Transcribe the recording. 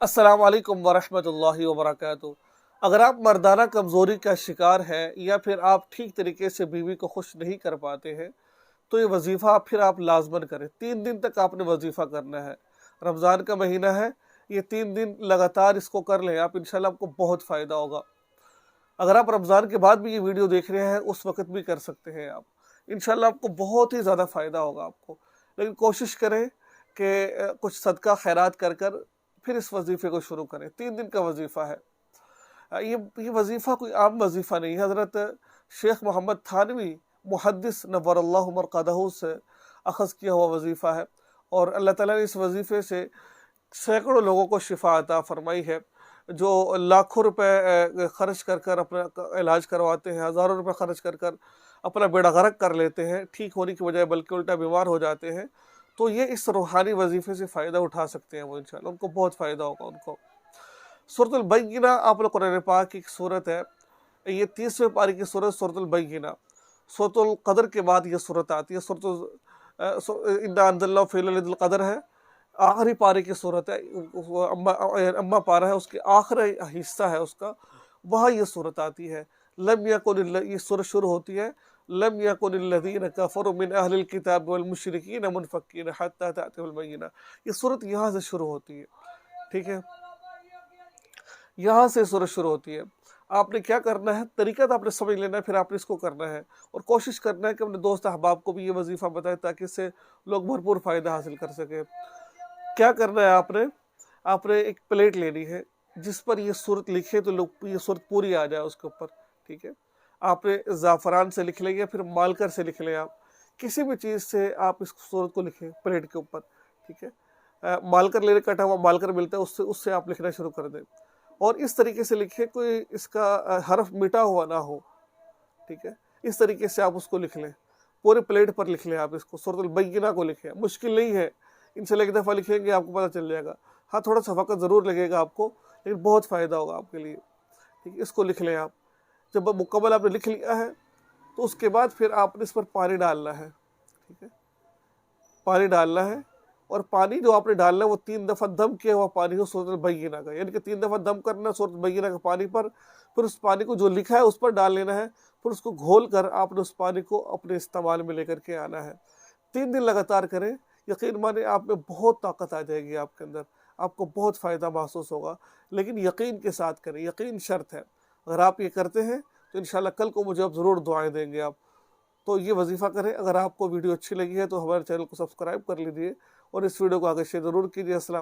अस्सलाम वालेकुम वरहमतुल्लाहि वबरकातुहू। अगर आप मर्दाना कमज़ोरी का शिकार हैं या फिर आप ठीक तरीके से बीवी को खुश नहीं कर पाते हैं, तो ये वजीफ़ा फिर आप लाज़मन करें। 3 दिन तक आपने वजीफ़ा करना है। रमज़ान का महीना है, ये 3 दिन लगातार इसको कर लें आप, इंशाल्लाह आपको बहुत फ़ायदा होगा। अगर आप रमज़ान के बाद भी ये वीडियो देख रहे हैं, उस वक़्त भी कर सकते हैं आप। इंशाल्लाह आपको बहुत ही ज़्यादा फ़ायदा होगा आपको। लेकिन कोशिश करें कि कुछ सदका खैरात कर कर फिर इस वजीफ़े को शुरू करें। 3 दिन का वजीफ़ा है। ये वजीफ़ा कोई आम वजीफ़ा नहीं है। हज़रत शेख मोहम्मद थानवी मुहद्दिस नव्वरल्लाहु मरक़दहू से अख़ज़ किया हुआ वजीफ़ा है और अल्लाह ताला ने इस वजीफ़े से सैकड़ों लोगों को शिफा अता फरमाई है, जो लाखों रुपए खर्च कर कर अपना इलाज करवाते हैं, हज़ारों रुपए खर्च कर कर अपना बेड़ा गर्क कर लेते हैं, ठीक होने की बजाय बल्कि उल्टा बीमार हो जाते हैं। तो ये इस रूहानी वजीफ़े से फ़ायदा उठा सकते हैं वो, इंशाल्लाह उनको बहुत फ़ायदा होगा उनको। सूरतुल बय्यिना, आप लोग कुरान पाक की एक सूरत है, ये 30वें पारे की सूरत सूरतुल बय्यिना। सूरतुल क़द्र के बाद ये सूरत आती है। इन्ना अंज़लनाहु फ़ी लैलतिल क़द्र है, आखिरी पारे की सूरत है। वो अम्मा पारा है, उसके आखिरी हिस्सा है उसका, वहाँ ये सूरत आती है। ये सूरत शुरू होती है, लम यकुनिल्लज़ीना कफ़रू मिन अहलिल किताब वल मुशरिकीन मुनफ़क्कीन हत्ता तअतियहुल बय्यिना। ये सूरत यहाँ से शुरू होती है, ठीक है? यहाँ से सूरत शुरू होती है। आपने क्या करना है, तरीका तो आपने समझ लेना है, फिर आपने इसको करना है और कोशिश करना है कि अपने दोस्त अहबाब को भी ये वजीफ़ा बताएं ताकि इससे लोग भरपूर फ़ायदा हासिल कर सकें। क्या करना है आपने, आपने एक प्लेट लेनी है जिस पर ये सूरत लिखे, तो लोग ये सूरत पूरी आ जाए उसके ऊपर, ठीक है? आपने ज़ाफ़रान से लिख लें या फिर मार्कर से लिख लें आप, किसी भी चीज़ से आप इस सूरत को लिखें प्लेट के ऊपर, ठीक है? मार्कर लेने, कटा हुआ मार्कर मिलता है, उससे उससे आप लिखना शुरू कर दें और इस तरीके से लिखें कोई इसका हर्फ मिटा हुआ ना हो, ठीक है? इस तरीके से आप उसको लिख लें, पूरे प्लेट पर लिख लें आप इसको, सूरतुल बय्यिना को लिखें। मुश्किल नहीं है, इंशाल्लाह एक दफ़ा लिखेंगे आपको पता चल जाएगा। हाँ, थोड़ा-सा वक़्त ज़रूर लगेगा आपको, लेकिन बहुत फ़ायदा होगा आपके लिए, ठीक है? इसको लिख लें आप। जब मुकम्मल आपने लिख लिया है, तो उसके बाद फिर आपने इस पर पानी डालना है, ठीक है? पानी डालना है और पानी जो आपने डालना है वो 3 दफ़ा दम किया हुआ पानी हो सूरतुल बय्यिना का, यानी कि 3 दफ़ा दम करना सूरतुल बय्यिना के पानी पर, फिर उस पानी को जो लिखा है उस पर डाल लेना है, फिर उसको घोल कर आपने उस पानी को अपने इस्तेमाल में लेकर के आना है। 3 दिन लगातार करें, यकीन मानिए आप में बहुत ताकत आ जाएगी आपके अंदर, आपको बहुत फ़ायदा महसूस होगा। लेकिन यकीन के साथ करें, यकीन शर्त है। अगर आप ये करते हैं तो इंशाल्लाह कल को मुझे आप ज़रूर दुआएँ देंगे आप। तो ये वजीफ़ा करें। अगर आपको वीडियो अच्छी लगी है तो हमारे चैनल को सब्सक्राइब कर लीजिए और इस वीडियो को आगे शेयर ज़रूर कीजिए। अस्सलाम